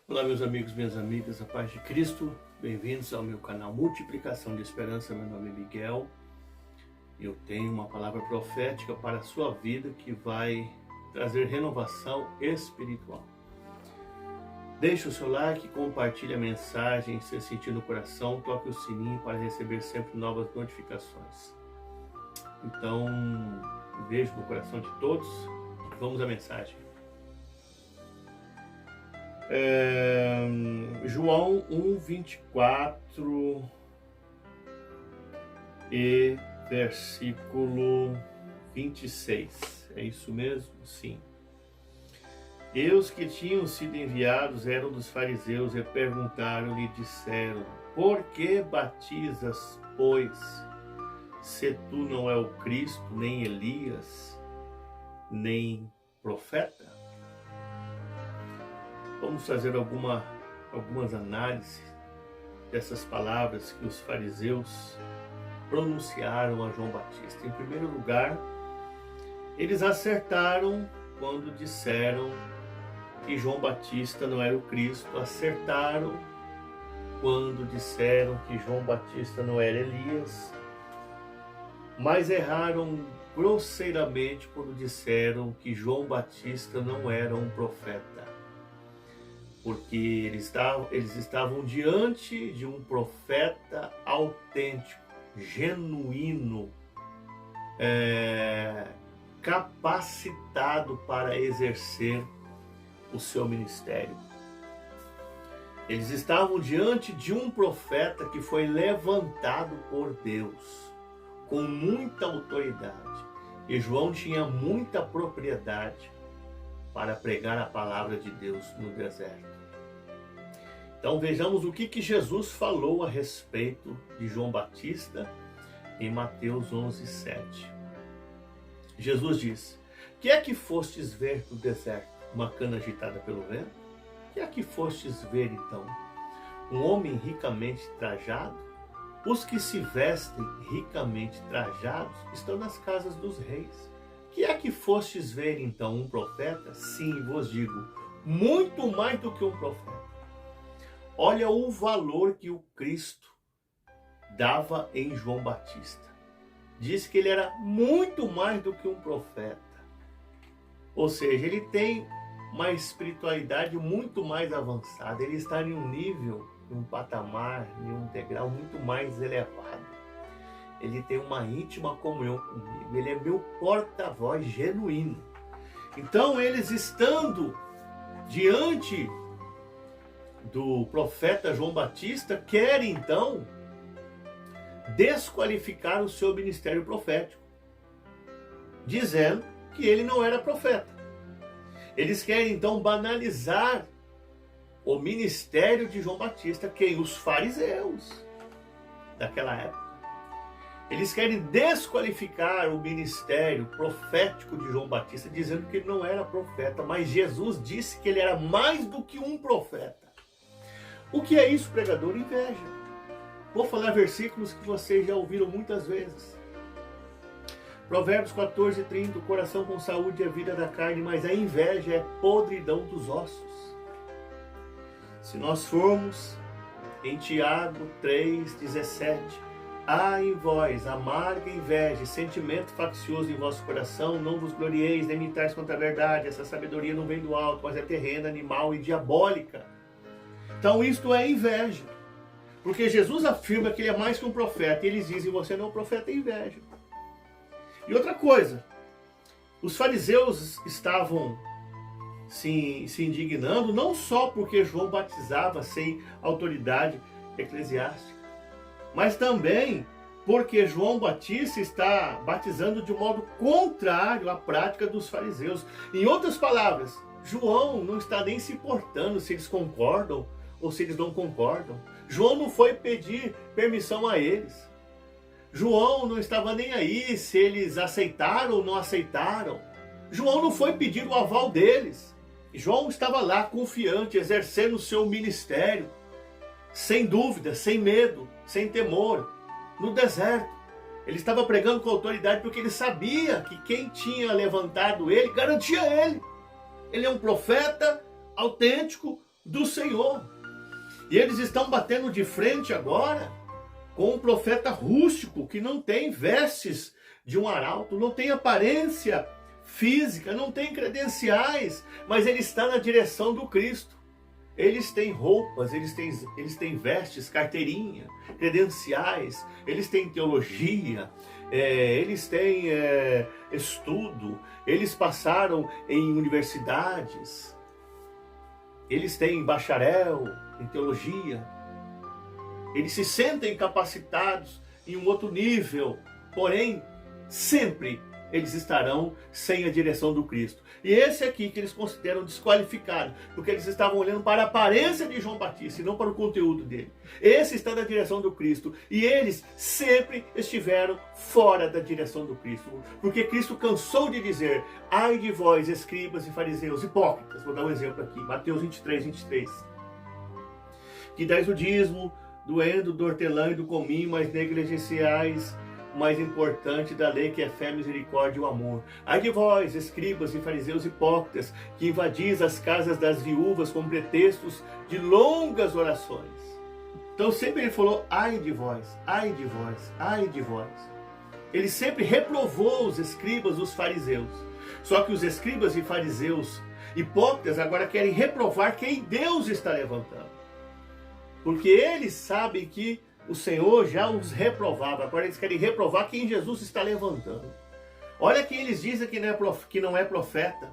Olá, meus amigos, minhas amigas, a paz de Cristo, bem-vindos ao meu canal Multiplicação de Esperança. Meu nome é Miguel e eu tenho uma palavra profética para a sua vida que vai trazer renovação espiritual. Deixe o seu like, compartilhe a mensagem, se sentir no coração, toque o sininho para receber sempre novas notificações. Então, um beijo no coração de todos, vamos à mensagem. João 1:24 e versículo 26, é isso mesmo? Sim. E os que tinham sido enviados eram dos fariseus e perguntaram-lhe, disseram: por que batizas, pois, se tu não é o Cristo, nem Elias, nem profeta? Vamos fazer algumas análises dessas palavras que os fariseus pronunciaram a João Batista. Em primeiro lugar, eles acertaram quando disseram que João Batista não era o Cristo. Acertaram quando disseram que João Batista não era Elias. Mas erraram grosseiramente quando disseram que João Batista não era um profeta. Porque eles estavam diante de um profeta autêntico, genuíno, capacitado para exercer o seu ministério. Eles estavam diante de um profeta que foi levantado por Deus, com muita autoridade. E João tinha muita propriedade para pregar a palavra de Deus no deserto. Então vejamos o que Jesus falou a respeito de João Batista em Mateus 11:7. Jesus diz: que é que fostes ver no deserto? Uma cana agitada pelo vento? Que é que fostes ver então? Um homem ricamente trajado? Os que se vestem ricamente trajados estão nas casas dos reis. Que é que fostes ver então? Um profeta? Sim, vos digo, muito mais do que um profeta. Olha o valor que o Cristo dava em João Batista. Diz que ele era muito mais do que um profeta. Ou seja, ele tem uma espiritualidade muito mais avançada. Ele está em um nível, em um patamar, em um degrau muito mais elevado. Ele tem uma íntima comunhão comigo. Ele é meu porta-voz genuíno. Então, eles estando diante do profeta João Batista, querem então desqualificar o seu ministério profético, dizendo que ele não era profeta. Eles querem então banalizar o ministério de João Batista, quem? Os fariseus daquela época. Eles querem desqualificar o ministério profético de João Batista, dizendo que ele não era profeta, mas Jesus disse que ele era mais do que um profeta. O que é isso, pregador? Inveja. Vou falar versículos que vocês já ouviram muitas vezes. Provérbios 14:30, o coração com saúde é vida da carne, mas a inveja é podridão dos ossos. Se nós formos em Tiago 3:17, há em vós amarga inveja e sentimento faccioso em vosso coração, não vos glorieis, nem mintais contra a verdade, essa sabedoria não vem do alto, mas é terrena, animal e diabólica. Então isto é inveja, porque Jesus afirma que ele é mais que um profeta, e eles dizem: você não é um profeta, é inveja. E outra coisa, os fariseus estavam se indignando, não só porque João batizava sem autoridade eclesiástica, mas também porque João Batista está batizando de um modo contrário à prática dos fariseus. Em outras palavras, João não está nem se importando se eles concordam ou se eles não concordam. João não foi pedir permissão a eles. João não estava nem aí se eles aceitaram ou não aceitaram. João não foi pedir o aval deles. João estava lá confiante, exercendo o seu ministério, sem dúvida, sem medo, sem temor. no deserto. Ele estava pregando com autoridade porque ele sabia que quem tinha levantado ele garantia ele. Ele é um profeta autêntico do Senhor. E eles estão batendo de frente agora com um profeta rústico que não tem vestes de um arauto, não tem aparência física, não tem credenciais, mas ele está na direção do Cristo. Eles têm roupas, eles têm vestes, carteirinha, credenciais, eles têm teologia, eles têm estudo, eles passaram em universidades, eles têm bacharel em teologia, eles se sentem capacitados em um outro nível, porém, sempre eles estarão sem a direção do Cristo. E esse aqui que eles consideram desqualificado, porque eles estavam olhando para a aparência de João Batista e não para o conteúdo dele. Esse está na direção do Cristo e eles sempre estiveram fora da direção do Cristo, porque Cristo cansou de dizer: ai de vós, escribas e fariseus, hipócritas. Vou dar um exemplo aqui, Mateus 23, 23. Que dais o dízimo, do endo, do hortelã e do cominho, mas negligenciais o mais importante da lei, que é fé, misericórdia e o amor. Ai de vós, escribas e fariseus hipócritas, que invadis as casas das viúvas com pretextos de longas orações. Então sempre ele falou: ai de vós, ai de vós, ai de vós. Ele sempre reprovou os escribas, os fariseus. Só que os escribas e fariseus hipócritas agora querem reprovar quem Deus está levantando. Porque eles sabem que o Senhor já os reprovava. Agora eles querem reprovar quem Jesus está levantando. Olha quem eles dizem que não é profeta.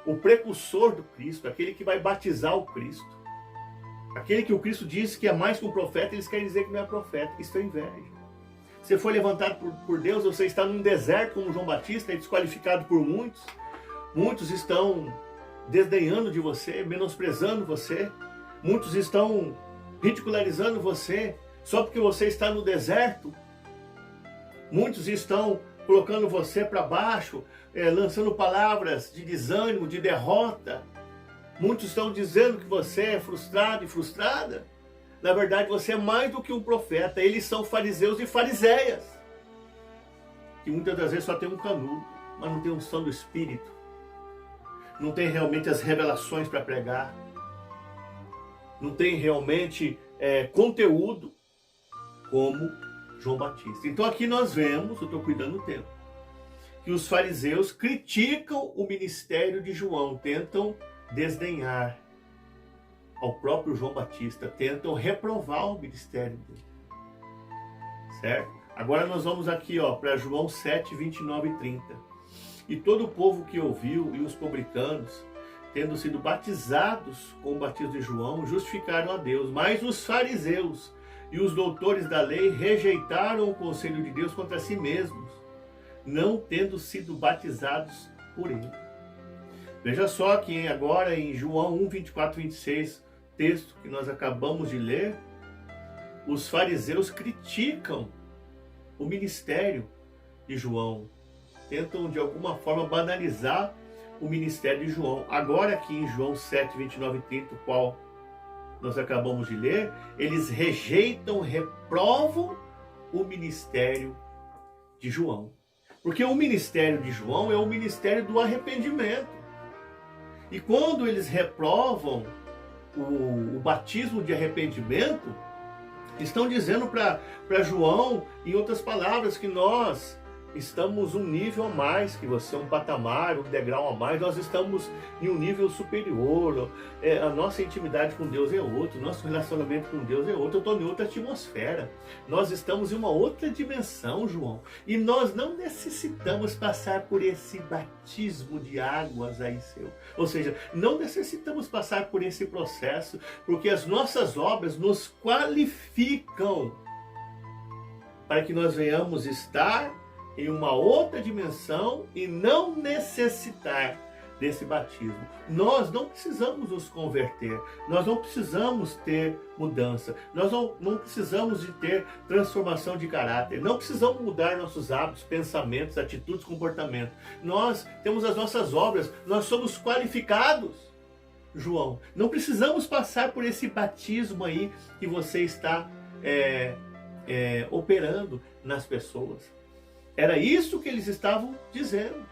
O precursor do Cristo, aquele que vai batizar o Cristo. Aquele que o Cristo disse que é mais que um profeta, eles querem dizer que não é profeta. Isso é inveja. Você foi levantado por Deus, você está num deserto como João Batista, é desqualificado por muitos. Muitos estão desdenhando de você, menosprezando você. Muitos estão ridicularizando você só porque você está no deserto. Muitos estão colocando você para baixo, lançando palavras de desânimo, de derrota. Muitos estão dizendo que você é frustrado e frustrada. Na verdade, você é mais do que um profeta. Eles são fariseus e fariseias, que muitas das vezes só tem um canudo, mas não tem unção do Espírito. Não tem realmente as revelações para pregar. Não tem realmente conteúdo como João Batista. Então aqui nós vemos, eu estou cuidando do tempo, que os fariseus criticam o ministério de João, tentam desdenhar ao próprio João Batista, tentam reprovar o ministério dele. Certo? Agora nós vamos aqui para João 7, 29 e 30. E todo o povo que ouviu e os publicanos, tendo sido batizados com o batismo de João, justificaram a Deus. Mas os fariseus e os doutores da lei rejeitaram o conselho de Deus contra si mesmos, não tendo sido batizados por ele. Veja só que agora em João 1, 24 e 26, texto que nós acabamos de ler, os fariseus criticam o ministério de João, tentam de alguma forma banalizar o ministério de João. Agora aqui em João 7, 29 e 30, o qual nós acabamos de ler, eles rejeitam, reprovam o ministério de João. Porque o ministério de João é o ministério do arrependimento. E quando eles reprovam o batismo de arrependimento, estão dizendo para João, em outras palavras, que nós estamos um nível a mais que você, um patamar, um degrau a mais. Nós estamos em um nível superior. A nossa intimidade com Deus é outro, nosso relacionamento com Deus é outro. Eu estou em outra atmosfera. Nós estamos em uma outra dimensão, João. E nós não necessitamos passar por esse batismo de águas aí seu. Ou seja, não necessitamos passar por esse processo, porque as nossas obras nos qualificam para que nós venhamos estar em uma outra dimensão e não necessitar desse batismo. Nós não precisamos nos converter, nós não precisamos ter mudança, nós não precisamos de ter transformação de caráter, não precisamos mudar nossos hábitos, pensamentos, atitudes, comportamento. Nós temos as nossas obras, nós somos qualificados, João. Não precisamos passar por esse batismo aí que você está operando nas pessoas. Era isso que eles estavam dizendo.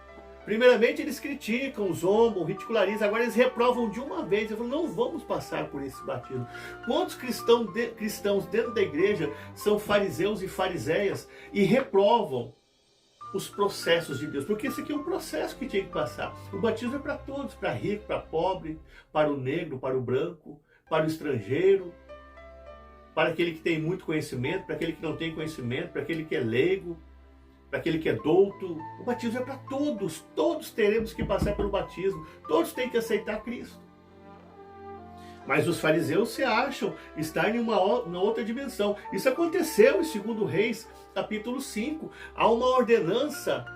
Primeiramente eles criticam, zombam, ridicularizam, agora eles reprovam de uma vez. Eles falam, não vamos passar por esse batismo. Quantos cristãos dentro da igreja são fariseus e fariseias e reprovam os processos de Deus? Porque esse aqui é um processo que tinha que passar. O batismo é para todos, para rico, para pobre, para o negro, para o branco, para o estrangeiro, para aquele que tem muito conhecimento, para aquele que não tem conhecimento, para aquele que é leigo, para aquele que é douto. O batismo é para todos. Todos teremos que passar pelo batismo. Todos têm que aceitar Cristo. Mas os fariseus se acham estar em uma outra dimensão. Isso aconteceu em 2 Reis, capítulo 5. Há uma ordenança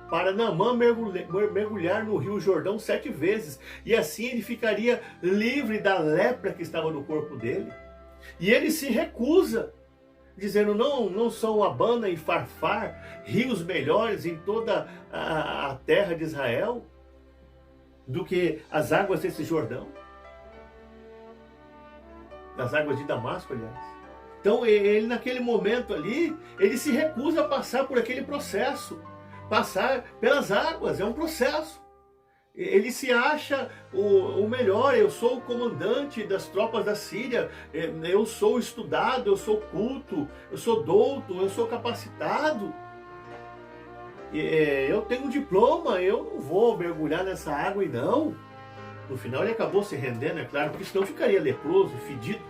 para Naamã mergulhar no rio Jordão 7 vezes. E assim ele ficaria livre da lepra que estava no corpo dele. E ele se recusa, dizendo, não são Abana e Farfar, rios melhores em toda a terra de Israel, do que as águas desse Jordão? Das águas de Damasco, aliás. Então ele naquele momento ali, ele se recusa a passar por aquele processo. Passar pelas águas, é um processo. Ele se acha o melhor, eu sou o comandante das tropas da Síria, eu sou estudado, eu sou culto, eu sou douto, eu sou capacitado, eu tenho um diploma, eu não vou mergulhar nessa água e não. No final ele acabou se rendendo, é claro, porque senão ficaria leproso, fedido.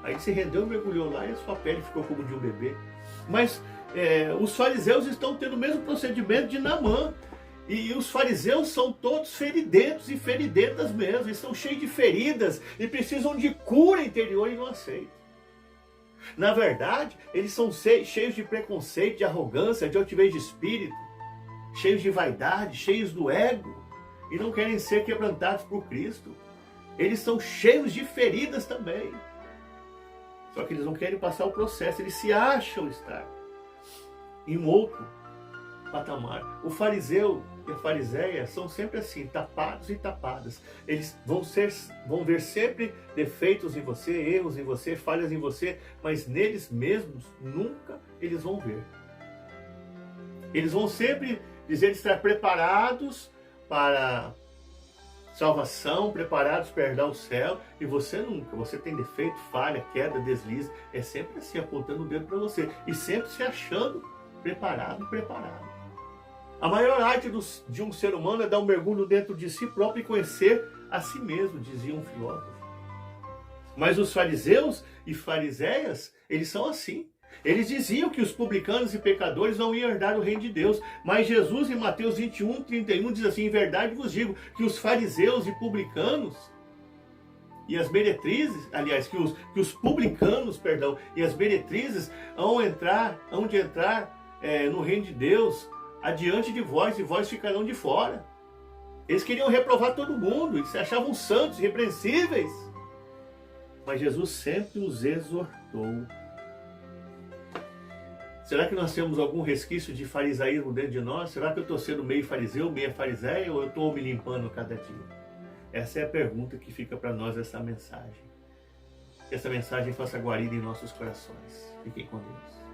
Aí ele se rendeu, mergulhou lá e a sua pele ficou como de um bebê. Mas os fariseus estão tendo o mesmo procedimento de Naamã. E os fariseus são todos feridentos e feridentas mesmo. Eles estão cheios de feridas e precisam de cura interior e não aceitam. Na verdade, eles são cheios de preconceito, de arrogância, de altivez de espírito, cheios de vaidade, cheios do ego, e não querem ser quebrantados por Cristo. Eles são cheios de feridas também. Só que eles não querem passar o processo, eles se acham estar em um outro patamar. O fariseu e a fariseia são sempre assim, tapados e tapadas. Eles vão ver sempre defeitos em você, erros em você, falhas em você, mas neles mesmos nunca eles vão ver. Eles vão sempre dizer estar preparados para salvação, preparados para herdar o céu, e você nunca. Você tem defeito, falha, queda, deslize. É sempre assim, apontando o dedo para você e sempre se achando preparado. A maior arte de um ser humano é dar um mergulho dentro de si próprio e conhecer a si mesmo, dizia um filósofo. Mas os fariseus e fariseias, eles são assim. Eles diziam que os publicanos e pecadores não iam herdar o reino de Deus. Mas Jesus, em Mateus 21, 31, diz assim, em verdade vos digo que os fariseus e publicanos e as meretrizes, aliás, que os publicanos, e as meretrizes hão de entrar no reino de Deus adiante de vós, e vós ficarão de fora. Eles queriam reprovar todo mundo, eles se achavam santos, irrepreensíveis. Mas Jesus sempre os exortou. Será que nós temos algum resquício de farisaísmo dentro de nós? Será que eu estou sendo meio fariseu, meio fariseia, ou eu estou me limpando cada dia? Essa é a pergunta que fica para nós essa mensagem. Que essa mensagem faça guarida em nossos corações. Fiquem com Deus.